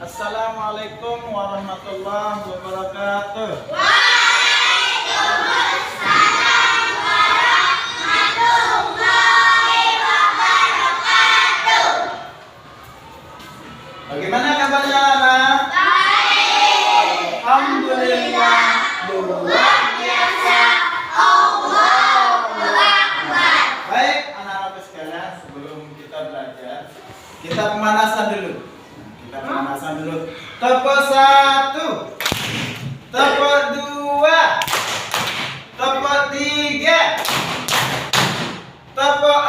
Assalamualaikum warahmatullahi wabarakatuh. Waalaikumsalam warahmatullahi wabarakatuh. Bagaimana kabarnya anak? Baik. Alhamdulillah, luar biasa. Allahu Akbar. Baik anak-anak sekalian, sebelum kita belajar, kita pemanasan dulu. Tepuk 1, tepuk 2, tepuk 3, tepuk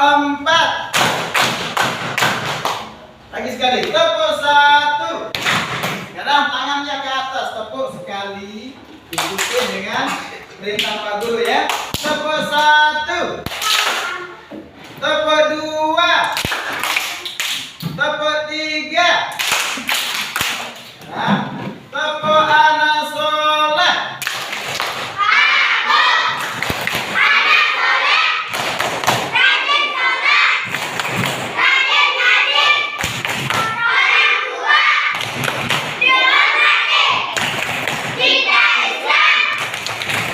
4. Lagi sekali, tepuk 1. Sekarang tangannya ke atas, tepuk sekali. Ikuti dengan perintah Pak Guru ya. Tepuk 1, tepuk 2, tepuk 3. Nah, tepuk anak soleh. Anak soleh. Rajin sholat. Rajin ngaji. Orang tua. Dihormati. Cinta Islam.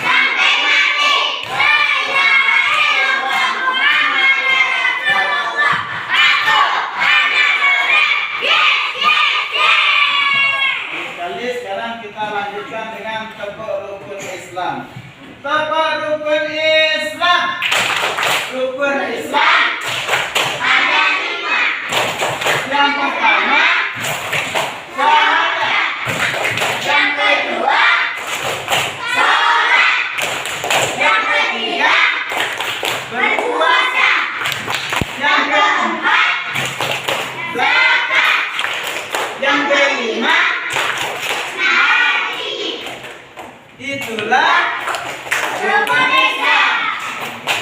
Sampai mati. La ilaha illallah Muhammadur Rasulullah. Aku anak soleh. Yes, yes, yes. Sekali sekarang kita lanjutkan dengan tepuk rukun Islam. Tepuk rukun Islam. Rukun Islam Ada 5. yang pertama syahadat. Yang kedua, sholat. Yang ketiga, berpuasa. Yang keempat zakat. Yang kelima Haji. itulah Rukun Islam.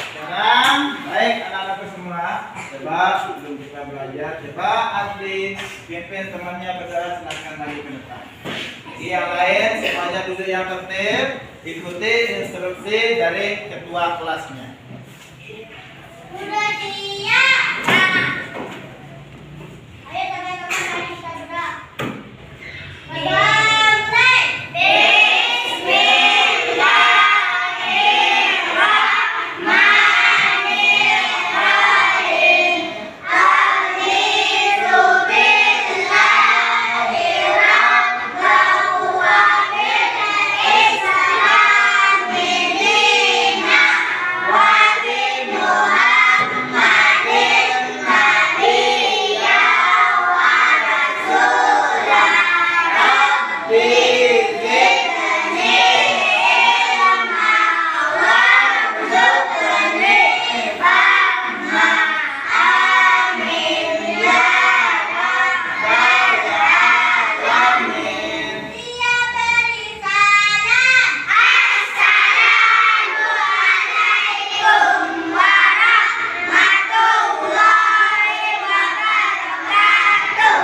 sekarang. Baik anak-anakku semua, coba sebelum kita belajar, coba Adli pimpin temannya berdoa, silakan lagi ke depan. Jadi yang lain semuanya duduk yang tertib, ikuti instruksi dari ketua kelasnya. Sudah siap. Ayo teman-teman, mari kita berdoa. Mulai. Bismillahirrahmanirrahim. A'udzu billahi rabbil Islam dinina wa bi Muhammadin nabiyya wa rasulah. Rabbi zidni ilma warzuqni fahma. Amin ya rabbal alamin. Siap beri salam. Assalamualaikum warahmatullahi wabarakatuh.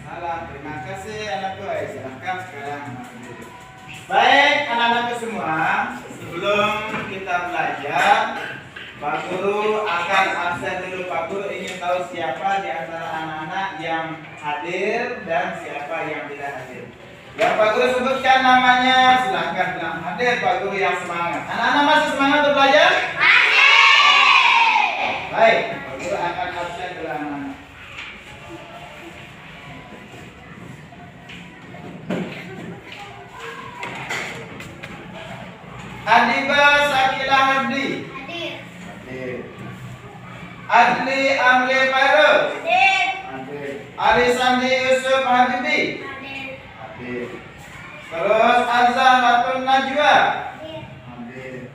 Salam, terima kasih anakku. Silahkan sekarang. Baik anak-anakku semua, sebelum kita belajar, Pak Guru akan absen dulu. Pak Guru ingin tahu siapa di antara anak-anak yang hadir dan siapa yang tidak hadir. Yang Pak Guru sebutkan namanya, silahkan bilang hadir. Pak Guru yang semangat. Anak-anak masih semangat untuk belajar? Baik, Pak Guru akan absen dulu anak-anak. Adiba Sakila Hardi. Hadir. Adli Amri Fairuz. Hadir. Ali Sandi Yusuf Habibi. Hadir. Terus Azza Ratun Najwa. Hadir.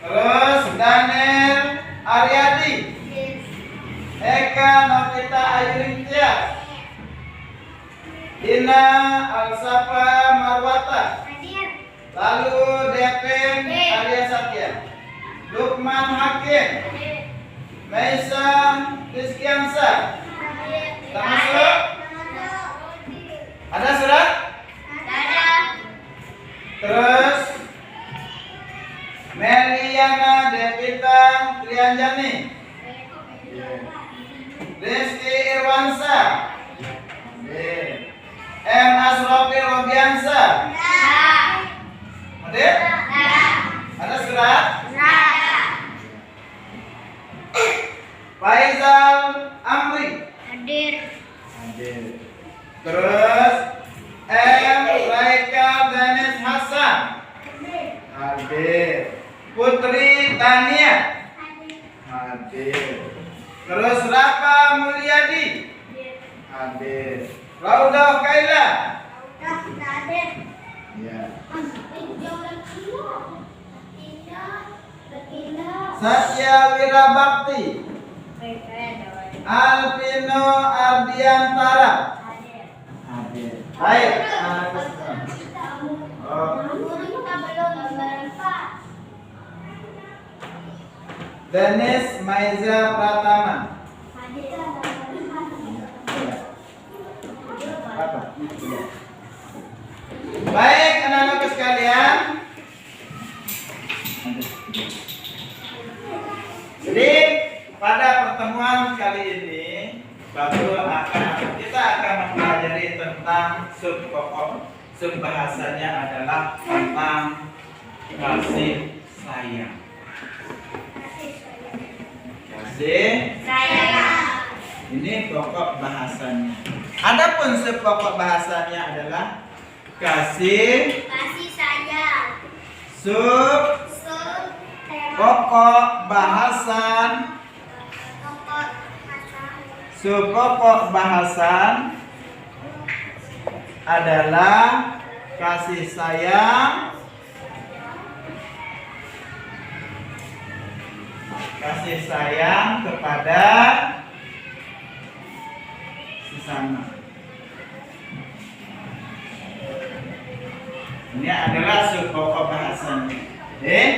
Terus Daniel Aryadi. Hadir. Eka Novita Ayurintia. Dina Alsafa Marwata. Hadir. Lalu Devin Arya Satya. Lukman Hakim. Hadir. Maisa Rizkiansa. Termasuk? Ada surat? Terus Meliana Devita Trianjani. Rizky Irwansa. M. Asrofi Robiansa. Hadir? Ada surat? Faizal Amri. Hadir. Terus M. Raika Danis Hasan. Hadir. Putri Tania. Hadir. Terus Rafa Mulyadi. Hadir. Raudah Kaila. Ya. Satya Wirabakti. Alvino Ardiantara. Hadir. Baik. Oh. Danis Maiza Pratama. Apa? Baik, anak-anakku sekalian. Jadi pada pertemuan kali ini kita akan mempelajari tentang sub bahasanya adalah tentang kasih sayang. Kasih sayang. Ini pokok bahasanya. Adapun sub pokok bahasanya adalah kasih sayang. Sub pokok bahasan. Sub pokok bahasan adalah kasih sayang. Kasih sayang kepada sesama. Ini adalah sub pokok bahasannya. Nah,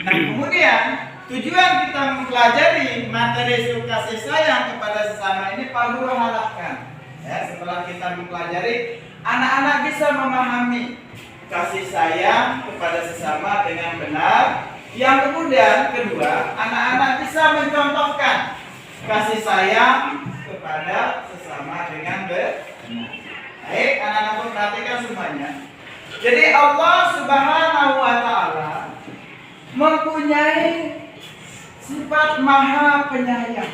kemudian tujuan kita mempelajari materi sub kasih sayang kepada sesama ini perlu harapkan. Ya, setelah kita mempelajari, anak-anak bisa memahami kasih sayang kepada sesama dengan benar. Yang kemudian kedua, anak-anak bisa mencontohkan kasih sayang kepada sesama dengan benar. Baik, anak-anak perhatikan semuanya. Jadi Allah Subhanahu wa Ta'ala mempunyai sifat maha penyayang.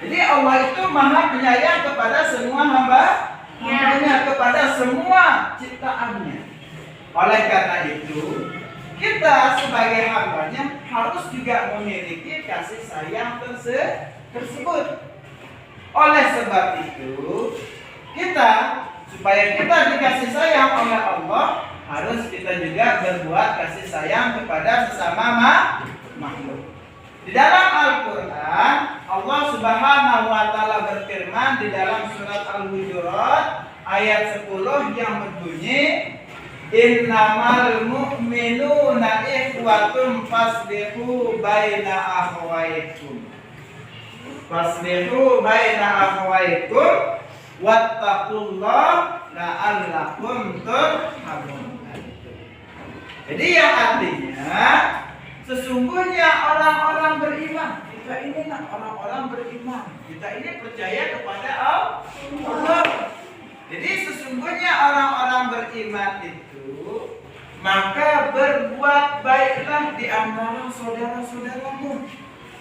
Jadi Allah itu maha penyayang kepada semua hambanya, kepada semua ciptaannya. Oleh karena itu, kita sebagai hambanya harus juga memiliki kasih sayang tersebut. Oleh sebab itu, supaya kita dikasih sayang oleh Allah, harus kita juga berbuat kasih sayang kepada sesama makhluk. Di dalam Al-Quran, Allah Subhanahu wa Ta'ala berfirman di dalam surat Al-Hujurat ayat 10 yang berbunyi, Innamal mu'minuna ikhwatun faslihu baina akhwaikum. Faslihu baina akhwaikum wattaqullah la'allakum turhamun. Jadi yang artinya sesungguhnya orang-orang beriman, kita ini orang-orang beriman, kita ini percaya kepada Allah. Jadi sesungguhnya orang-orang beriman itu maka berbuat baiklah di antara saudara-saudaramu.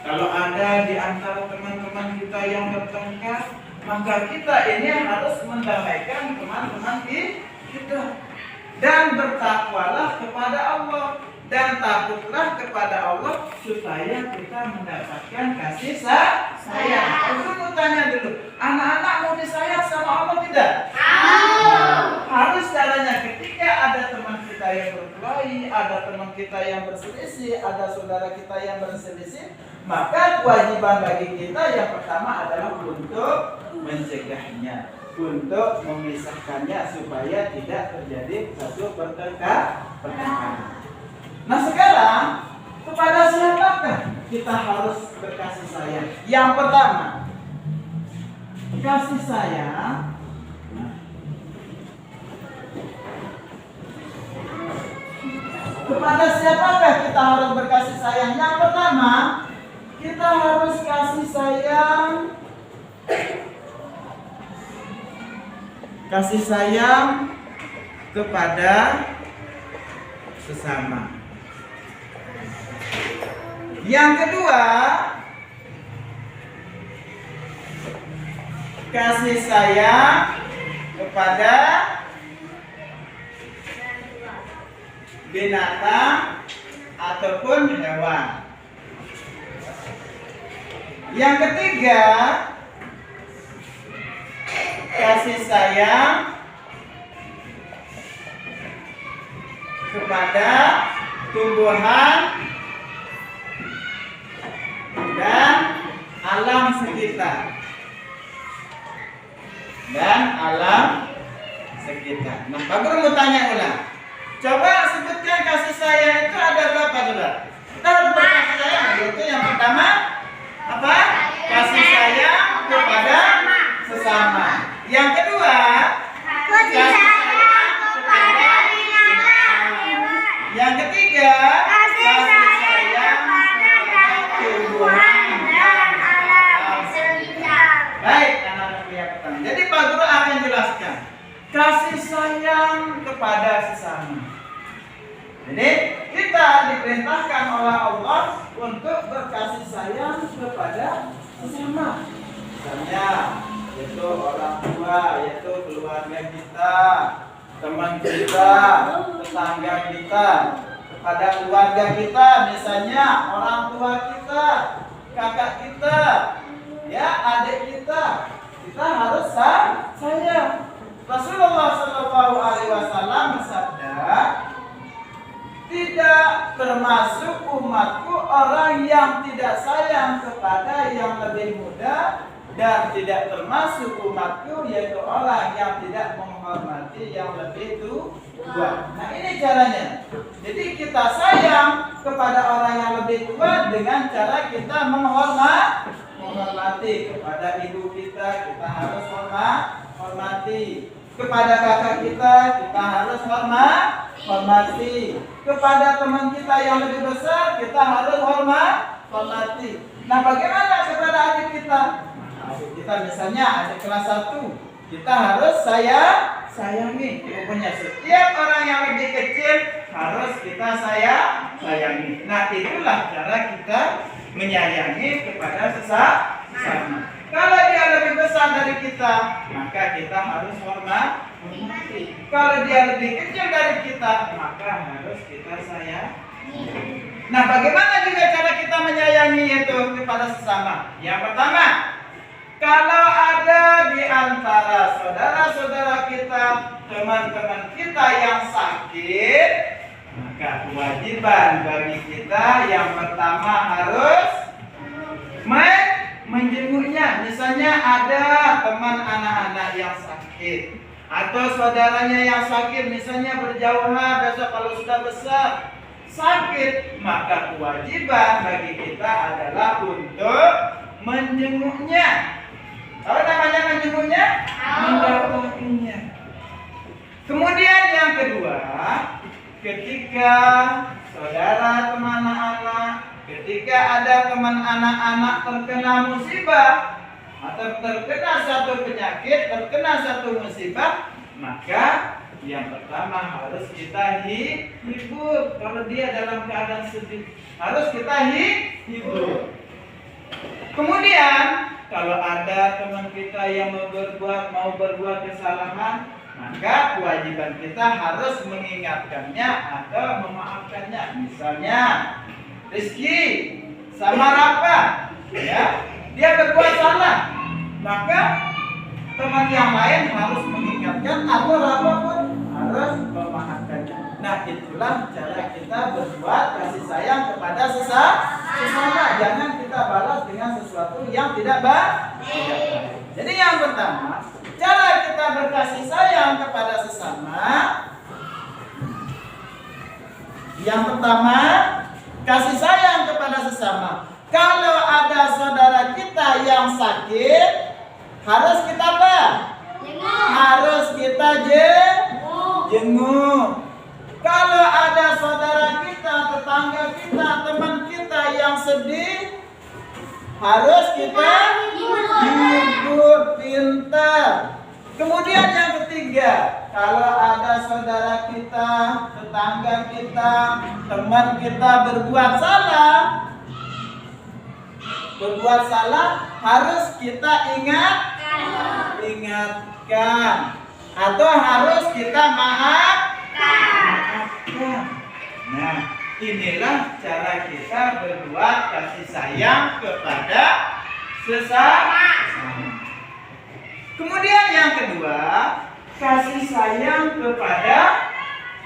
Kalau ada di antara teman-teman kita yang bertengkar, maka kita ini harus mendamaikan teman-teman kita. Dan bertakwalah kepada Allah dan takutlah kepada Allah supaya kita mendapatkan kasih sayang. Aku mau tanya dulu, anak-anak mau disayang sama Allah tidak? Harus caranya ketika ada teman kita yang berkelahi, ada teman kita yang berselisih, ada saudara kita yang berselisih, maka kewajiban bagi kita yang pertama adalah untuk mencegahnya, untuk memisahkannya supaya tidak terjadi satu pertengkaran. Nah sekarang kepada siapakah kita harus berkasih sayang? Yang pertama, kasih sayang kepada siapakah kita harus berkasih sayang? Yang pertama, kita harus kasih sayang kasih sayang kepada sesama. Yang kedua, kasih sayang kepada binatang ataupun hewan. Yang ketiga, kasih sayang kepada tumbuhan dan alam sekitar. Nah, Pak Guru mau tanya ulang. Coba sebutkan kasih sayang itu ada berapa coba? Kita harus berkasih sayang. Yaitu yang pertama apa? Kasih sayang kepada sesama. Yang kedua, kasih sayang kepada binatang. Yang ketiga, kasih sayang kepada tumbuhan dan alam sekitar. Baik, anak-anak kelihatan. Jadi Pak Guru akan jelaskan kasih sayang kepada sesama. Jadi kita diperintahkan oleh Allah untuk berkasih sayang kepada sesama. Misalnya, yaitu orang tua, yaitu keluarga kita, teman kita, tetangga kita, kepada keluarga kita, misalnya orang tua kita, kakak kita, ya adik kita harus sayang. Rasulullah Shallallahu Alaihi Wasallam bersabda, tidak termasuk umatku orang yang tidak sayang kepada yang lebih muda, dan tidak termasuk umatku yaitu orang yang tidak menghormati yang lebih tua. Nah, ini caranya. Jadi kita sayang kepada orang yang lebih tua dengan cara kita menghormati kepada ibu kita harus hormati. Kepada kakak kita harus hormati. Kepada teman kita yang lebih besar kita harus hormati. Nah, bagaimana kepada adik kita? Adik kita misalnya adik kelas 1, kita harus sayangi. Pokoknya setiap orang yang lebih kecil harus kita sayangi. Nah, itulah cara kita menyayangi kepada sesama. Kalau dia lebih besar dari kita, maka kita harus hormati. Kalau dia lebih kecil dari kita, maka harus kita sayangi. Nah, bagaimana juga cara kita menyayangi itu kepada sesama? Yang pertama, kalau ada di antara saudara-saudara kita, teman-teman kita yang sakit, maka kewajiban bagi kita yang pertama harus menjenguknya. Misalnya ada teman anak-anak yang sakit atau saudaranya yang sakit, misalnya berjauhan, besok kalau sudah besar sakit, maka kewajiban bagi kita adalah untuk menjenguknya. Tahu namanya menjenguknya? Mendatanginya. Kemudian yang kedua, ketika saudara teman anak, ketika ada teman anak-anak terkena musibah atau terkena satu penyakit, terkena satu musibah, maka yang pertama harus kita hibur. Kalau dia dalam keadaan sedih, harus kita hibur. Kemudian kalau ada teman kita yang mau berbuat kesalahan, maka kewajiban kita harus mengingatkannya atau memaafkannya. Misalnya Rizky sama Rafa, ya, dia berbuat salah, maka teman yang lain harus mengingatkan atau Rafa pun harus memaafkannya. Nah, itulah cara kita berbuat kasih sayang kepada sesama. Jangan kita balas dengan sesuatu yang tidak baik. Jadi yang pertama, cara kita berkasih sayang kepada sesama. Yang pertama, kasih sayang kepada sesama. Kalau ada saudara kita yang sakit, harus kita apa? Harus kita jenguk. Kalau ada saudara kita, tetangga kita, teman kita yang sedih, harus kita hibur, pintar. Kemudian yang ketiga, ketiga, kalau ada saudara kita, tetangga kita, teman kita berbuat salah, harus kita ingatkan, atau harus kita maafkan. Nah, inilah cara kita berbuat kasih sayang kepada sesama. Kemudian yang kedua, kasih sayang kepada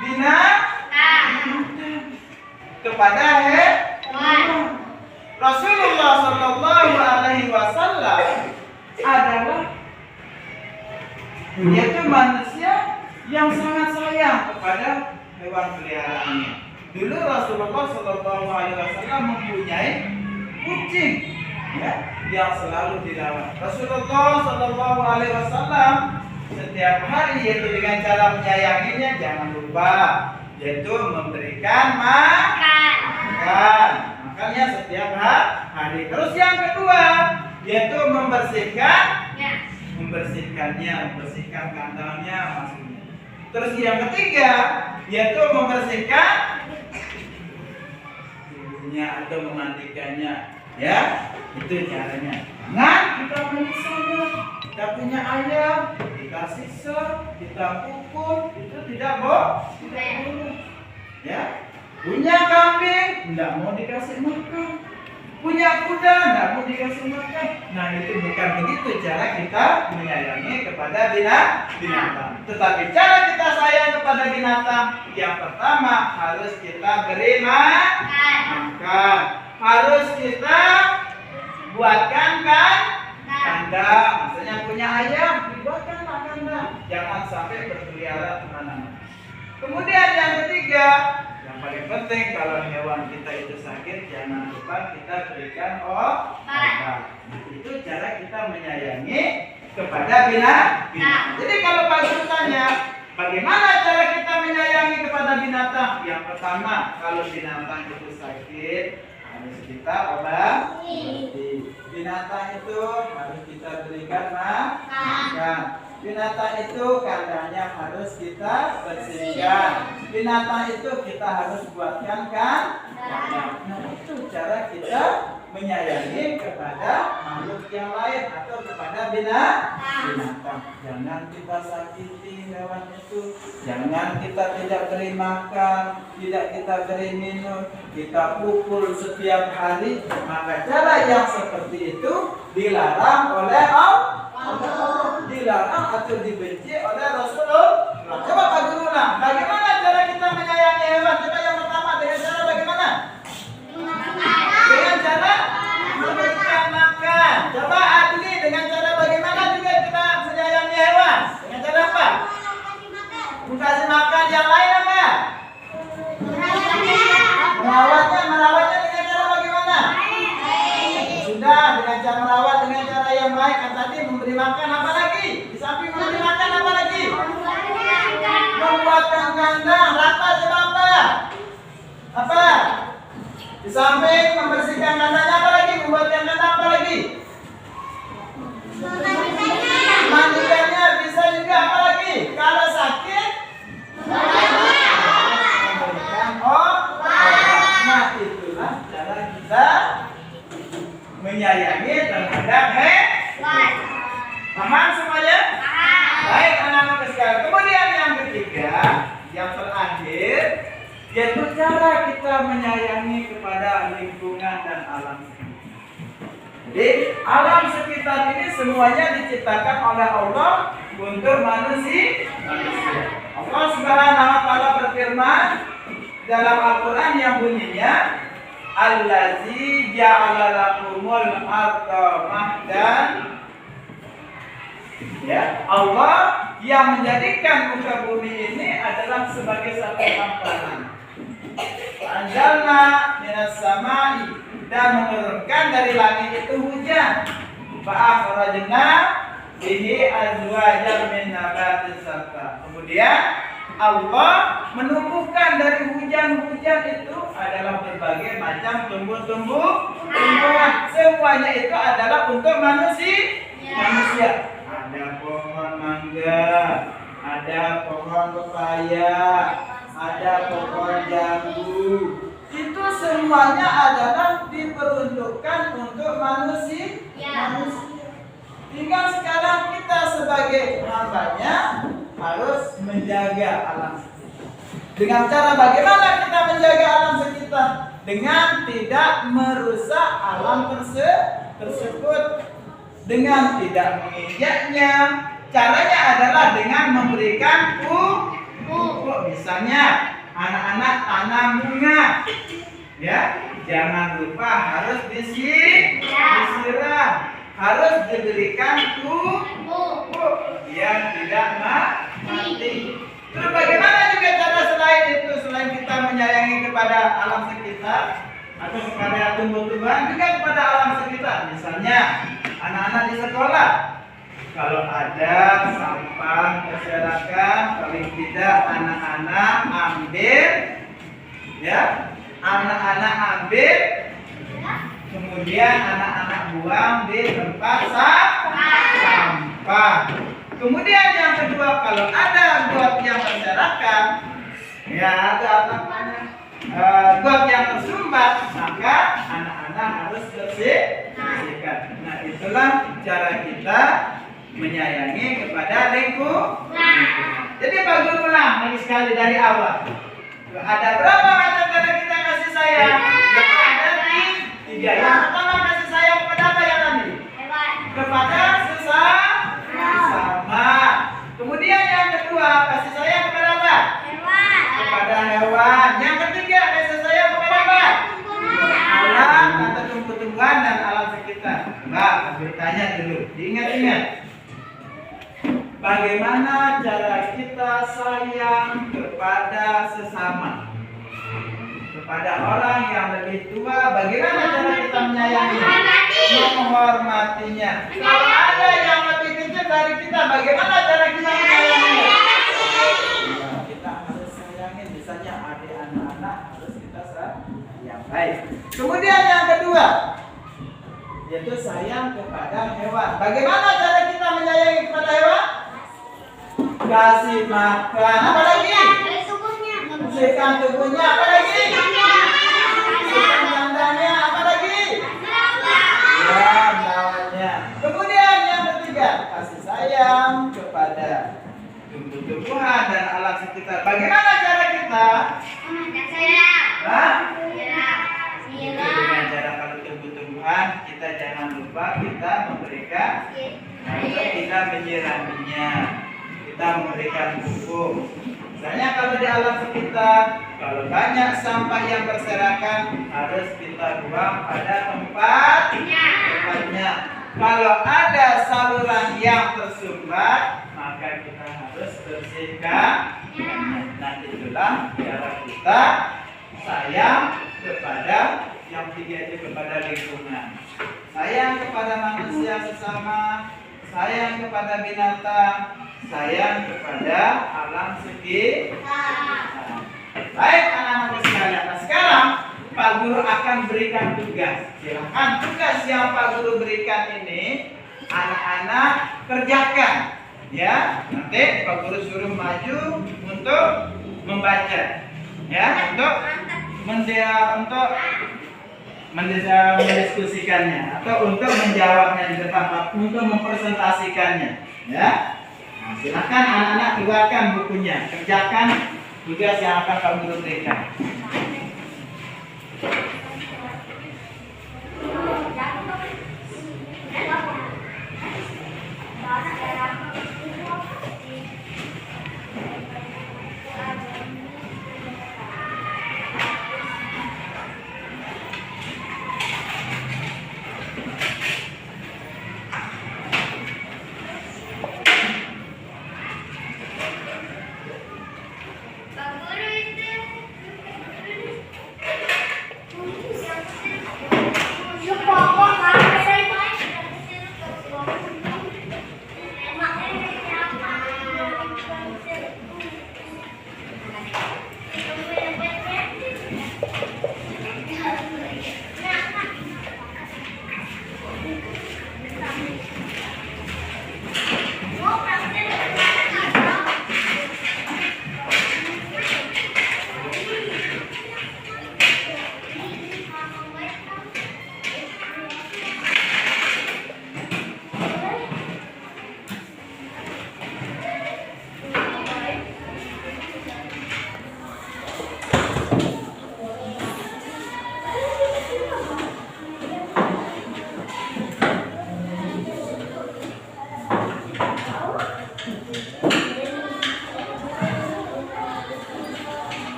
binatang, kepada hewan. Rasulullah Shallallahu Alaihi Wasallam adalah yaitu manusia yang sangat sayang kepada hewan peliharaannya. Dulu Rasulullah Shallallahu Alaihi Wasallam mempunyai kucing, ya, yang selalu dirawat. Rasulullah Shallallahu Alaihi Wasallam setiap hari yaitu dengan cara menyayanginya, jangan lupa yaitu memberikan makan. Makannya setiap hari. Terus yang kedua yaitu membersihkan kandangnya maksudnya. Terus yang ketiga yaitu membersihkan tubuhnya atau memandikannya, ya. Itu caranya. Jangan kita menyiksa. Kita punya ayam, kita siksa, kita pukul, itu tidak boleh. Ya. Punya kambing, tidak mau dikasih makan. Punya kuda, tidak mau dikasih makan. Nah, itu bukan begitu cara kita menyayangi kepada binatang. Tetapi cara kita sayang kepada binatang, yang pertama harus kita beri makan. Harus kita buatkan kandang. Maksudnya punya ayam, dibuatkanlah kandang. Jangan sampai berkeliaran kemana-mana. Kemudian yang ketiga, yang paling penting kalau hewan kita itu sakit, jangan lupa kita berikan obat. Itu cara kita menyayangi kepada binatang. Jadi kalau Pak Guru tanya, bagaimana cara kita menyayangi kepada binatang? Yang pertama, kalau binatang itu sakit, harus kita obati. Binatang itu harus kita berikan makan. Binatang itu kandangnya harus kita bersihkan. Binatang itu kita harus buatkan kandang. Nah, itu cara kita menyayangi kepada makhluk yang lain atau kepada binatang. Jangan kita sakiti hewan itu. Jangan kita tidak beri makan, tidak kita beri minum, kita pukul setiap hari. Maka cara yang seperti itu dilarang oleh Allah. Dilarang atau dibenci oleh Rasulullah. Coba Pak Guru ulang, bagaimana cara kita menyayangi hewan? Coba yang pertama, dengan cara bagaimana? Dengan cara memberikan makan. Coba Adli, dengan cara bagaimana juga kita menyayangi hewan? Dengan cara apa? Kasih makan. Yang lain apa? Merawatnya dengan cara bagaimana? Sudah, dengan cara merawat dengan cara yang baik. Kan tadi memberi makan, apa lagi? Di samping memberi makan, apa lagi? Membuatkan kandang. Rata coba apa? Di samping membersihkan kandangnya, apa lagi? Membuatkan kandang, apa lagi? Mandikannya bisa juga, apa lagi? Kalau sakit, memberikan obat. Nah, itulah cara kita menyayangi terhadap hewan. Paham semuanya? Baik anak-anak sekalian. Kemudian yang ketiga, yang terakhir, yaitu cara kita menyayangi kepada lingkungan dan alam sekitar. Jadi alam sekitar ini semuanya diciptakan oleh Allah untuk manusia. Allah Subhanahu wa taala berfirman dalam Al-Qur'an yang bunyinya, Allazi ja'ala lakumul arda mahdan. Ya, Allah yang menjadikan muka bumi ini adalah sebagai satu hamparan. Anjalna minas samai, dan menurunkan dari langit itu hujan. Fa'akhrajna bihi azwajan min nabatis satta. Kemudian Allah menumbuhkan dari hujan-hujan itu adalah berbagai macam tumbuhan. Semuanya itu adalah untuk manusia. Ada pohon mangga, ada pohon pepaya, ada pohon jambu. Itu semuanya adalah diperuntukkan untuk manusia. Tinggal sekarang kita sebagai hambanya harus menjaga alam sekitar. Dengan cara bagaimana kita menjaga alam sekitar? Dengan tidak merusak alam tersebut, dengan tidak menginjaknya. Caranya adalah dengan memberikan pupuk. Misalnya anak-anak tanam bunga, ya, jangan lupa harus disiram, harus diberikan pupuk biar tidak mati. Terus bagaimana juga cara selain itu, selain kita menyayangi kepada alam sekitar atau kepada tumbuh-tumbuhan, juga kepada alam sekitar. Misalnya anak-anak di sekolah, kalau ada sampah berserakan, paling tidak anak-anak ambil, ya, anak-anak ambil, kemudian anak-anak buang di tempat sampah. Kemudian yang kedua, kalau ada got yang berserakan, ya, ada got yang tersumbat, maka anak-anak harus bersihkan. Nah, itulah cara kita menyayangi kepada lingkungan. Jadi Pak Guru ulang lagi sekali dari awal. Ada berapa macam cara kita kasih sayang? Yang ada di 3. Yang pertama kasih sayang kepada apa yang tadi? Kepada sesama. Kemudian yang kedua kasih sayang kepada apa? Kepada hewan. Yang ketiga kasih sayang kepada apa? Alam atau tumbuh-tumbuhan dan alam sekitar. Mbak, bertanya dulu. Diingat-ingat. Bagaimana cara kita sayang kepada sesama? Kepada orang yang lebih tua, bagaimana cara kita menyayanginya? Menghormatinya. Kalau ada yang lebih kecil dari kita, bagaimana cara kita menyayanginya? Ya, kita harus sayangi, misalnya adik anak-anak harus kita sayang. Baik. Kemudian yang kedua, yaitu sayang kepada hewan. Bagaimana cara kita menyayangi kepada hewan? Kasih makan. Apa lagi? Bersihkan tubuhnya. Apa lagi? Bersihkan kandangnya. Apa lagi? Ya, merawatnya. Kemudian yang ketiga, kasih sayang kepada tumbuh-tumbuhan dan alam sekitar. Bagaimana cara kita? Dengan cara kalau tumbuh-tumbuhan, kita jangan lupa kita memberikan atau kita menyiraminya. Kita memberikan pupuk. Misalnya kalau di alam sekitar, kalau banyak sampah yang berserakan, harus kita buang pada tempatnya. Kalau ada saluran yang tersumbat, maka kita harus bersihkan. Nah, itulah cara kita sayang kepada yang tiga itu, kepada lingkungan. Sayang kepada manusia sesama, sayang kepada binatang, sayang kepada alam sekitar. Baik anak-anak sekalian. Nah, sekarang Pak Guru akan berikan tugas. Silakan tugas yang Pak Guru berikan ini anak-anak kerjakan. Ya, nanti Pak Guru suruh maju untuk membaca. Ya, untuk mendiskusikannya atau untuk menjawabnya di depan, untuk mempresentasikannya. Ya. Nah, silakan anak-anak keluarkan bukunya, kerjakan tugas yang akan Pak Guru berikan.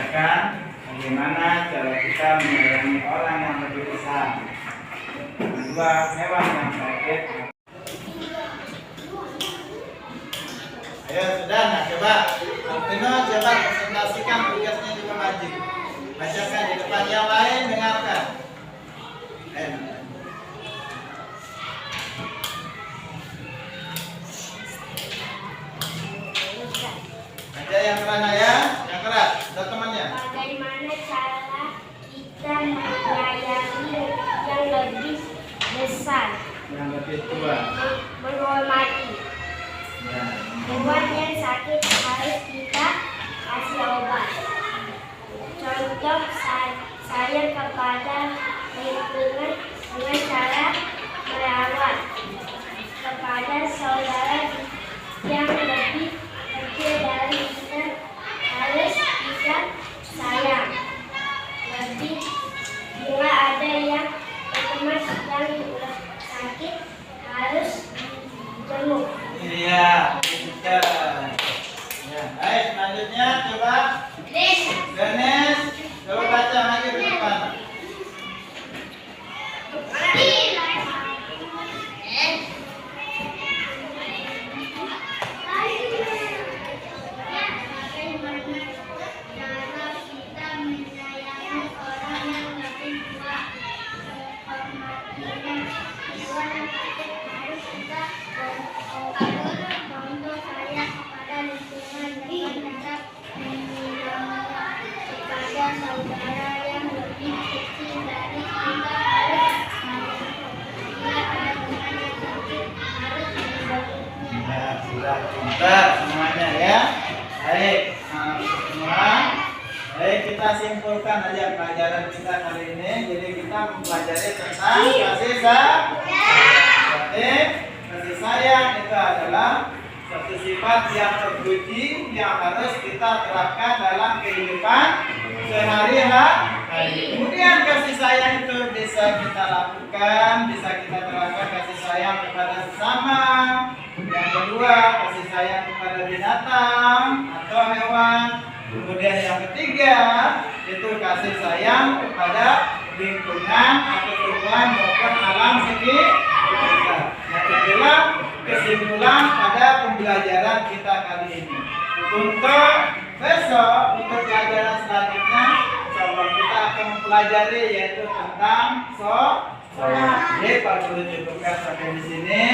mengajarkan bagaimana cara kita menyayangi orang yang lebih besar. Kedua, hewan yang sakit. Ayo sudah, nah coba Alvino coba presentasikan tugasnya juga Majid. Bacakan di depan yang lain, dengarkan. Ayo. Baca yang keras ya, yang keras. Ada temannya. Bagaimana cara kita menyayangi yang lebih besar, Yang lebih tua. menghormati Ya. hewan yang sakit harus kita kasih obat. Contoh sayang kepada lingkungan dengan cara merawat. Kepada saudara yang lebih kecil dari kita harus kita sayang. Lebih bila ada yang cemas yang sakit harus jenguk. Iya, pintar. Ya, baik, selanjutnya coba Ganes, coba baca lagi di depan. Saudara yang lebih kecil dari kita Ya, sudah pintar semuanya ya. Baik, semua. Baik, kita simpulkan aja pelajaran kita kali ini. Jadi kita mempelajari tentang kasih sayang. Jadi, kasih sayang itu adalah satu sifat yang terpuji yang harus kita terapkan dalam kehidupan sehari-hari. Kemudian kasih sayang itu bisa kita lakukan, bisa kita terapkan kasih sayang kepada sesama. Yang kedua, kasih sayang kepada binatang atau hewan. Kemudian yang ketiga, itu kasih sayang kepada lingkungan atau tumbuhan maupun alam sekitar. Yang kedua, kesimpulan pada pembelajaran kita kali ini. Untuk besok, untuk pelajaran selanjutnya, insyaallah kita akan mempelajari yaitu tentang sholat. Jadi Pak Guru cukupkan sampai di sini.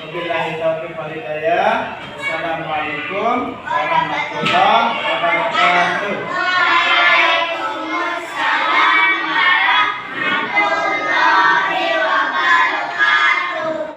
Wabillahi taufiq wal hidayah. Wassalamualaikum warahmatullahi wabarakatuh.